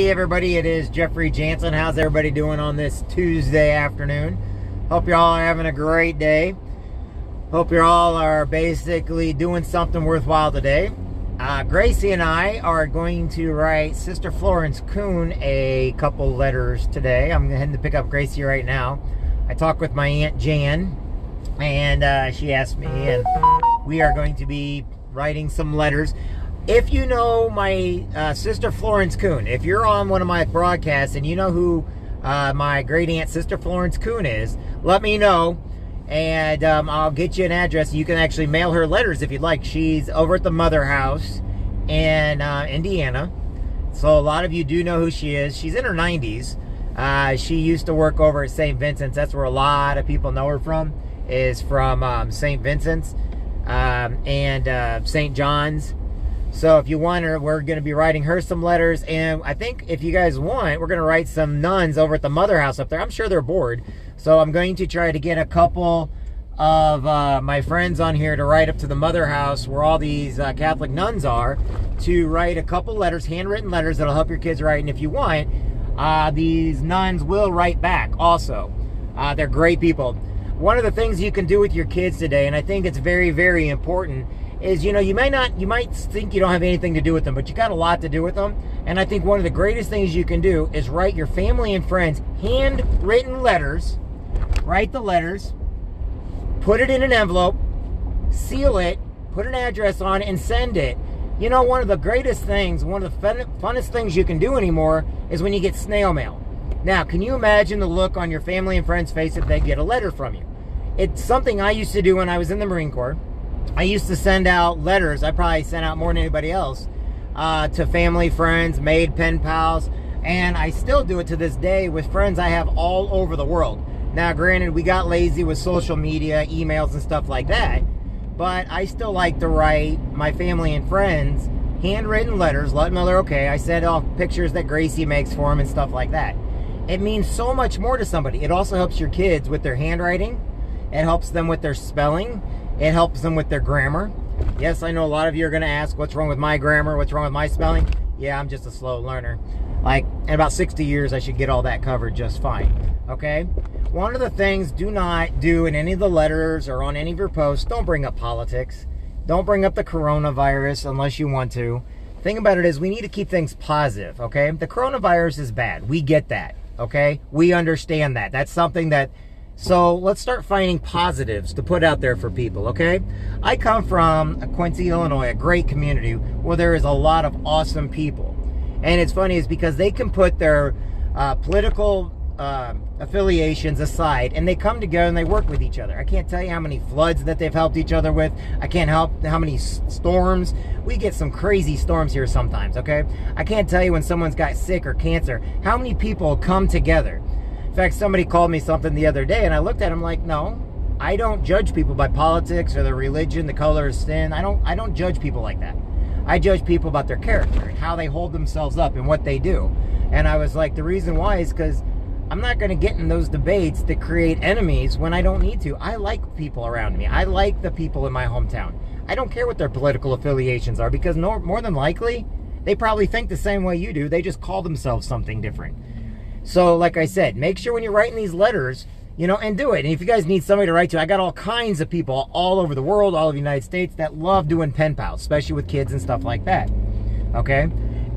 Hey everybody, it is Jeffrey Jansen. How's everybody doing on this Tuesday afternoon? Hope you're all having a great day. Hope you all are basically doing something worthwhile today. Gracie and I are going to write Sister Florence Kuhn a couple letters today. I'm heading to pick up Gracie right now. I talked with my Aunt Jan, and she asked me, and we are going to be writing some letters. If you know my Sister Florence Kuhn, if you're on one of my broadcasts and you know who my great aunt Sister Florence Kuhn is, let me know, and I'll get you an address. You can actually mail her letters if you'd like. She's over at the Mother House in Indiana, so a lot of you do know who she is. She's in her 90s. She used to work over at St. Vincent's. That's where a lot of people know her from, is from St. Vincent's and St. John's. So if you want her, we're going to be writing her some letters. And I think if you guys want, we're going to write some nuns over at the Mother House up there. I'm sure they're bored. So I'm going to try to get a couple of my friends on here to write up to the Mother House where all these Catholic nuns are, to write a couple letters, handwritten letters that'll help your kids write. And if you want, these nuns will write back also. They're great people. One of the things you can do with your kids today, and I think it's very, very important, is, you know, you might think you don't have anything to do with them, but you got a lot to do with them. And I think one of the greatest things you can do is write your family and friends handwritten letters. Write the letters, put it in an envelope, seal it, put an address on it, and send it. You know, one of the greatest things, one of the funnest things you can do anymore is when you get snail mail. Now, can you imagine the look on your family and friends' face if they get a letter from you? It's something I used to do when I was in the Marine Corps. I used to send out letters. I probably sent out more than anybody else to family, friends, maid, pen pals, and I still do it to this day with friends I have all over the world. Now, granted, we got lazy with social media, emails, and stuff like that, but I still like to write my family and friends handwritten letters, let them know they're okay. I send off pictures that Gracie makes for them and stuff like that. It means so much more to somebody. It also helps your kids with their handwriting. It helps them with their spelling. It helps them with their grammar. Yes, I know a lot of you are going to ask, what's wrong with my grammar? What's wrong with my spelling? Yeah, I'm just a slow learner. Like, in about 60 years, I should get all that covered just fine. Okay? One of the things do not do in any of the letters or on any of your posts, don't bring up politics. Don't bring up the coronavirus unless you want to. The thing about it is, we need to keep things positive, okay? The coronavirus is bad. We get that, okay? We understand that. That's something that... So let's start finding positives to put out there for people, okay? I come from Quincy, Illinois, a great community where there is a lot of awesome people. And it's funny is because they can put their political affiliations aside, and they come together and they work with each other. I can't tell you how many floods that they've helped each other with. I can't help how many storms. We get some crazy storms here sometimes, okay? I can't tell you when someone's got sick or cancer, how many people come together. In fact, somebody called me something the other day, and I looked at him like, no, I don't judge people by politics or their religion, the color of skin. I don't judge people like that. I judge people about their character and how they hold themselves up and what they do. And I was like, the reason why is because I'm not going to get in those debates that create enemies when I don't need to. I like people around me. I like the people in my hometown. I don't care what their political affiliations are, because more than likely, they probably think the same way you do. They just call themselves something different. So, like I said, make sure when you're writing these letters, you know, and do it. And if you guys need somebody to write to, I got all kinds of people all over the world, all over the United States, that love doing pen pals, especially with kids and stuff like that. Okay?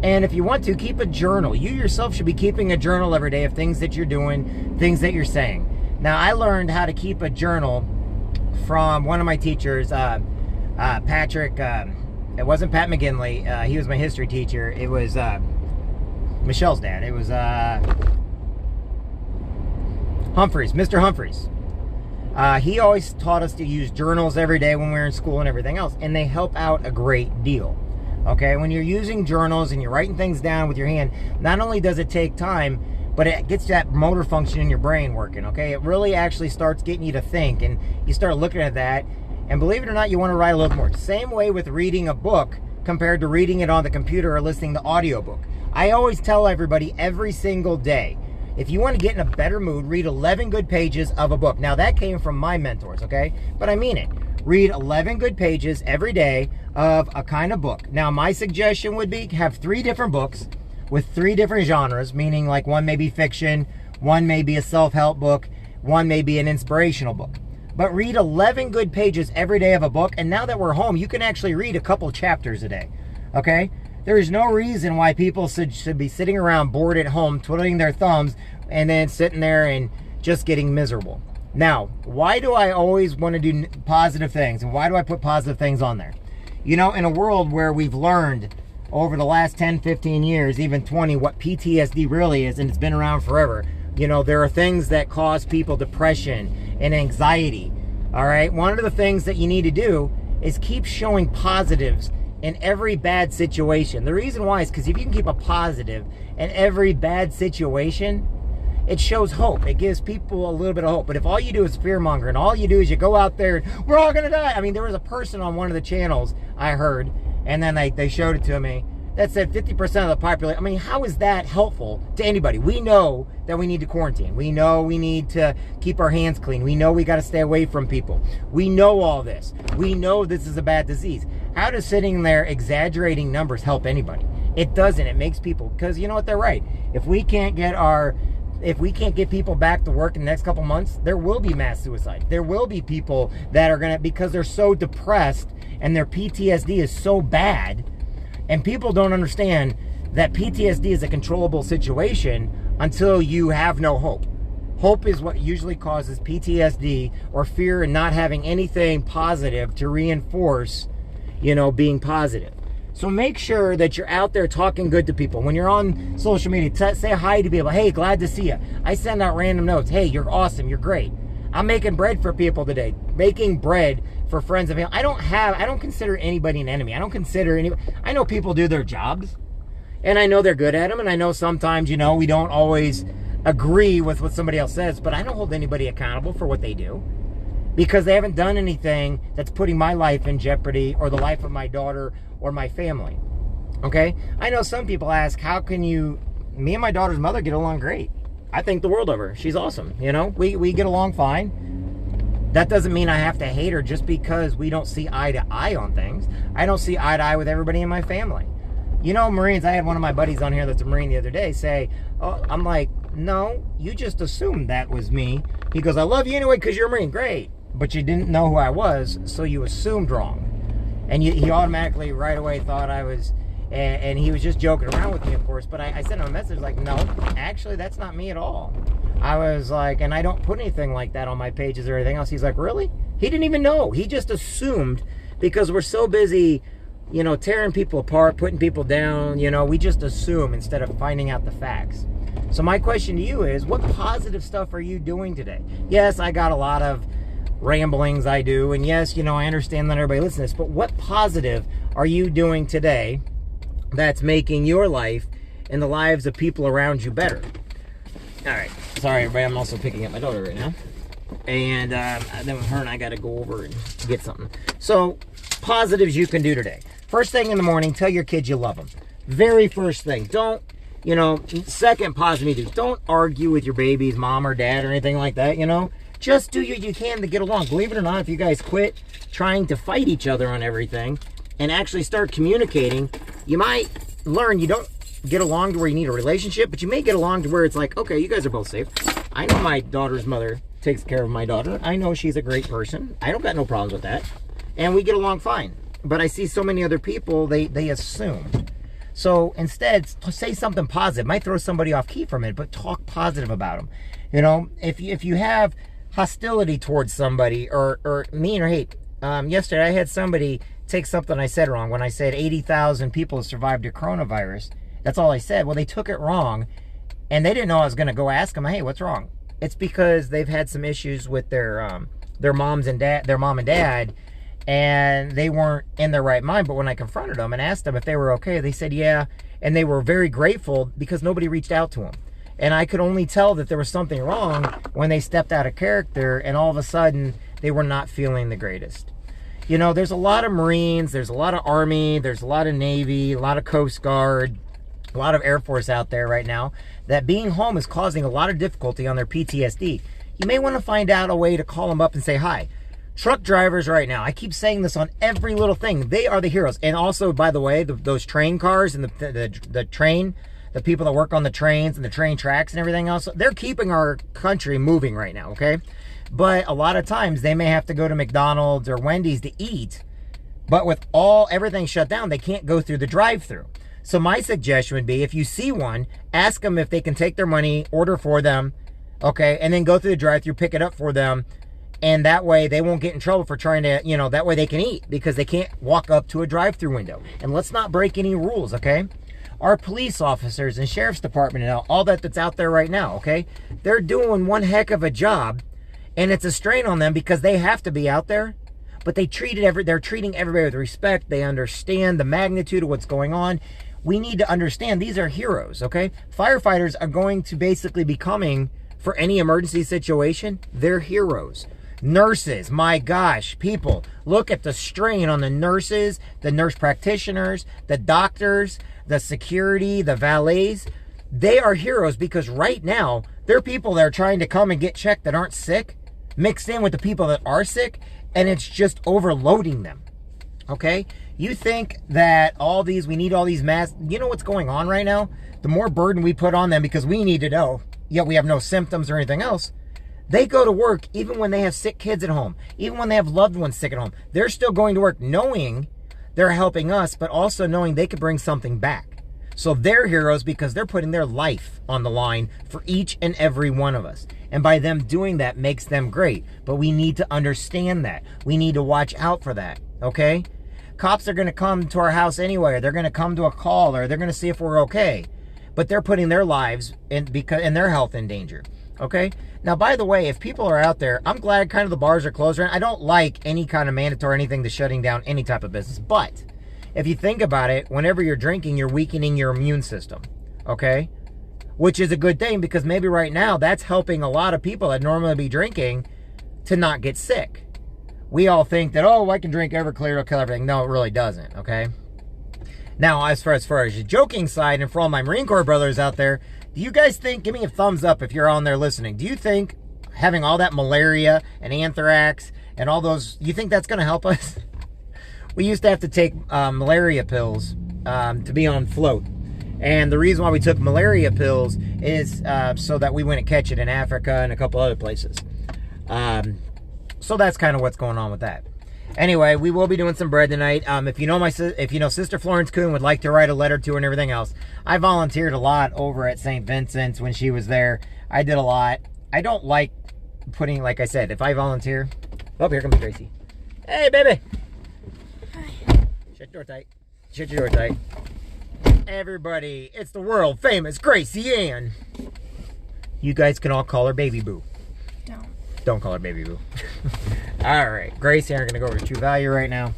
And if you want to, keep a journal. You yourself should be keeping a journal every day of things that you're doing, things that you're saying. Now, I learned how to keep a journal from one of my teachers, Patrick. It wasn't Pat McGinley. He was my history teacher. It was Michelle's dad. It was Humphreys, Mr. Humphreys. He always taught us to use journals every day when we were in school and everything else, and they help out a great deal. Okay, when you're using journals and you're writing things down with your hand, not only does it take time, but it gets that motor function in your brain working, okay? It really actually starts getting you to think, and you start looking at that, and believe it or not, you want to write a little more. Same way with reading a book compared to reading it on the computer or listening to audiobook. I always tell everybody every single day, if you want to get in a better mood, read 11 good pages of a book. Now, that came from my mentors, okay? But I mean it. Read 11 good pages every day of a kind of book. Now, my suggestion would be have 3 different books. with 3 different genres, meaning like one may be fiction, one may be a self-help book, one may be an inspirational book. But read 11 good pages every day of a book, and now that we're home, you can actually read a couple chapters a day, okay? There is no reason why people should be sitting around bored at home, twiddling their thumbs, and then sitting there and just getting miserable. Now, why do I always want to do positive things, and why do I put positive things on there? You know, in a world where we've learned over the last 10, 15 years, even 20, what PTSD really is, and it's been around forever. You know, there are things that cause people depression and anxiety, all right? One of the things that you need to do is keep showing positives in every bad situation. The reason why is because if you can keep a positive in every bad situation, it shows hope. It gives people a little bit of hope. But if all you do is fearmonger, and all you do is you go out there and we're all gonna die. I mean, there was a person on one of the channels I heard, and then they showed it to me, that said 50% of the population. I mean, how is that helpful to anybody? We know that we need to quarantine. We know we need to keep our hands clean. We know we got to stay away from people. We know all this. We know this is a bad disease. How does sitting there exaggerating numbers help anybody? It doesn't. It makes people, because you know what, they're right. If we can't get people back to work in the next couple months, there will be mass suicide. There will be people that are gonna, because they're so depressed and their PTSD is so bad. And people don't understand that PTSD is a controllable situation until you have no hope. Hope is what usually causes PTSD, or fear and not having anything positive to reinforce, you know, being positive. So make sure that you're out there talking good to people. When you're on social media, say hi to people. Hey, glad to see you. I send out random notes. Hey, you're awesome. You're great. I'm making bread for people today. Making bread for friends of family. I don't consider anybody an enemy. I know people do their jobs, and I know they're good at them, and I know sometimes, you know, we don't always agree with what somebody else says, but I don't hold anybody accountable for what they do, because they haven't done anything that's putting my life in jeopardy, or the life of my daughter or my family. Okay? I know some people ask, how can me and my daughter's mother get along great. I think the world of her. She's awesome. You know, we get along fine. That doesn't mean I have to hate her just because we don't see eye to eye on things. I don't see eye to eye with everybody in my family. You know, Marines, I had one of my buddies on here that's a Marine the other day say, oh, I'm like, no, you just assumed that was me. He goes, I love you anyway because you're a Marine. Great. But you didn't know who I was, so you assumed wrong. And he automatically right away thought I was, and he was just joking around with me, of course. But I sent him a message like, no, actually, that's not me at all. I was like, and I don't put anything like that on my pages or anything else. He's like, really? He didn't even know. He just assumed, because we're so busy, you know, tearing people apart, putting people down, you know, we just assume instead of finding out the facts. So my question to you is, what positive stuff are you doing today? Yes, I got a lot of ramblings I do, and yes, you know, I understand that everybody listens to this, but what positive are you doing today that's making your life and the lives of people around you better? All right, sorry everybody, I'm also picking up my daughter right now, and then with her and I got to go over and get something. So positives you can do today. First thing in the morning, tell your kids you love them. Very first thing. Don't, you know, second positive you do, don't argue with your baby's mom or dad or anything like that, you know. Just do what you can to get along. Believe it or not, if you guys quit trying to fight each other on everything and actually start communicating, you might learn you don't get along to where you need a relationship, but you may get along to where it's like, okay, you guys are both safe. I know my daughter's mother takes care of my daughter. I know she's a great person. I don't got no problems with that. And we get along fine. But I see so many other people, they assume. So instead, say something positive. Might throw somebody off key for a minute, but talk positive about them. You know, if you have hostility towards somebody or mean or hate. Yesterday I had somebody take something I said wrong when I said 80,000 people have survived a coronavirus. That's all I said. Well, they took it wrong, and they didn't know I was going to go ask them, hey, what's wrong? It's because they've had some issues with their mom and dad, and they weren't in their right mind. But when I confronted them and asked them if they were okay, they said yeah, and they were very grateful because nobody reached out to them. And I could only tell that there was something wrong when they stepped out of character, and all of a sudden they were not feeling the greatest. You know, there's a lot of Marines, there's a lot of Army, there's a lot of Navy, a lot of Coast Guard, a lot of Air Force out there right now, that being home is causing a lot of difficulty on their PTSD. You may want to find out a way to call them up and say hi. Truck drivers right now, I keep saying this on every little thing, they are the heroes. And also, by the way, those train cars and the train the people that work on the trains and the train tracks and everything else, they're keeping our country moving right now, okay? But a lot of times they may have to go to McDonald's or Wendy's to eat, but with everything shut down, they can't go through the drive-thru. So my suggestion would be, if you see one, ask them if they can take their money, order for them, okay, and then go through the drive-thru, pick it up for them, and that way they won't get in trouble for trying to, that way they can eat, because they can't walk up to a drive-thru window. And let's not break any rules, okay? Our police officers and sheriff's department and all that's out there right now, okay? They're doing one heck of a job, and it's a strain on them because they have to be out there, but they're treating everybody with respect. They understand the magnitude of what's going on. We need to understand these are heroes, okay? Firefighters are going to basically be coming for any emergency situation. They're heroes. Nurses, my gosh, people, look at the strain on the nurses, the nurse practitioners, the doctors, the security, the valets. They are heroes because right now, there are people that are trying to come and get checked that aren't sick, mixed in with the people that are sick, and it's just overloading them, okay? You think that we need all these masks. You know what's going on right now? The more burden we put on them because we need to know, yet we have no symptoms or anything else, they go to work even when they have sick kids at home, even when they have loved ones sick at home. They're still going to work knowing they're helping us, but also knowing they could bring something back. So they're heroes because they're putting their life on the line for each and every one of us. And by them doing that makes them great. But we need to understand that. We need to watch out for that, okay? Cops are going to come to our house anyway, or they're going to come to a call, or they're going to see if we're okay. But they're putting their lives and their health in danger, okay? Now, by the way, if people are out there, I'm glad kind of the bars are closed. I don't like any kind of mandatory anything to shutting down any type of business. But if you think about it, whenever you're drinking, you're weakening your immune system, okay? Which is a good thing because maybe right now that's helping a lot of people that normally be drinking to not get sick. We all think that, oh, I can drink Everclear, it'll kill everything. No, it really doesn't, okay? Now, as far as the joking side, and for all my Marine Corps brothers out there, do you guys think, give me a thumbs up if you're on there listening, do you think having all that malaria and anthrax and all those, you think that's going to help us? We used to have to take malaria pills to be on float. And the reason why we took malaria pills is so that we wouldn't catch it in Africa and a couple other places. So that's kind of what's going on with that. Anyway, we will be doing some bread tonight. If you know Sister Florence Kuhn would like to write a letter to her and everything else, I volunteered a lot over at St. Vincent's when she was there. I did a lot. I don't like putting, like I said, if I volunteer. Oh, here comes Gracie. Hey, baby. Hi. Shut your door tight. Shut your door tight. Everybody, it's the world famous Gracie Ann. You guys can all call her Baby Boo. Don't call her Baby Boo. Alright, Gracie and I are going to go over to True Value right now.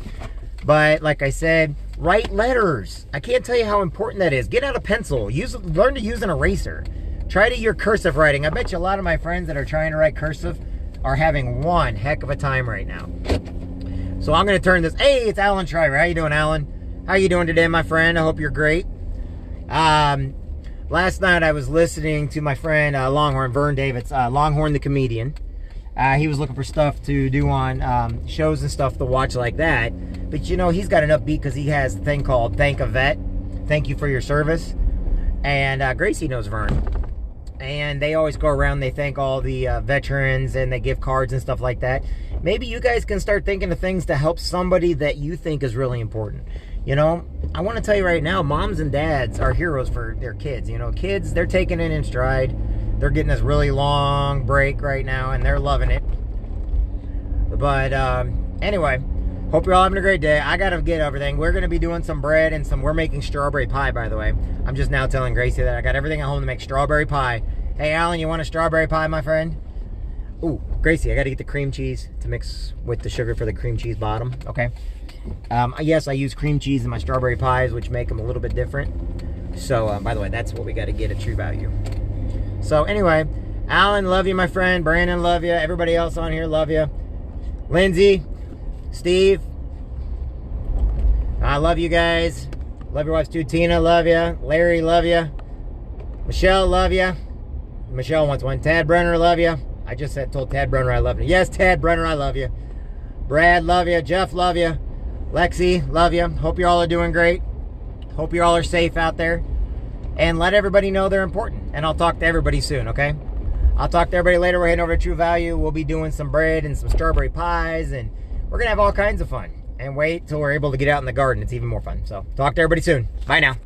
But, like I said, write letters. I can't tell you how important that is. Get out a pencil. Learn to use an eraser. Try to your cursive writing. I bet you a lot of my friends that are trying to write cursive are having one heck of a time right now. So I'm going to turn this. Hey, it's Alan Shriver. How you doing, Alan? How you doing today, my friend? I hope you're great. Last night I was listening to my friend Longhorn, Vern Davis, Longhorn the comedian. He was looking for stuff to do on shows and stuff to watch like that. But you know, he's got enough beat because he has a thing called Thank a Vet. Thank you for your service. And Gracie knows Vern. And they always go around, they thank all the veterans and they give cards and stuff like that. Maybe you guys can start thinking of things to help somebody that you think is really important. You know, I want to tell you right now, moms and dads are heroes for their kids. You know, kids, they're taking it in stride. They're getting this really long break right now, and they're loving it. But anyway, hope you're all having a great day. I got to get everything. We're going to be doing some bread and we're making strawberry pie, by the way. I'm just now telling Gracie that I got everything at home to make strawberry pie. Hey, Alan, you want a strawberry pie, my friend? Ooh, Gracie, I got to get the cream cheese to mix with the sugar for the cream cheese bottom, okay? Yes, I use cream cheese in my strawberry pies, which make them a little bit different. So, by the way, that's what we got to get at True Value. So, anyway, Alan, love you, my friend. Brandon, love you. Everybody else on here, love you. Lindsay, Steve, I love you guys. Love your wives too. Tina, love you. Larry, love you. Michelle, love you. Michelle wants one. Tad Brenner, love you. I just told Tad Brenner I love you. Yes, Tad Brenner, I love you. Brad, love you. Jeff, love you. Lexi, love you. Hope you all are doing great. Hope you all are safe out there. and let everybody know they're important. And I'll talk to everybody soon, okay? I'll talk to everybody later. We're heading over to True Value. We'll be doing some bread and some strawberry pies, and we're going to have all kinds of fun. And wait till we're able to get out in the garden. It's even more fun. So talk to everybody soon. Bye now.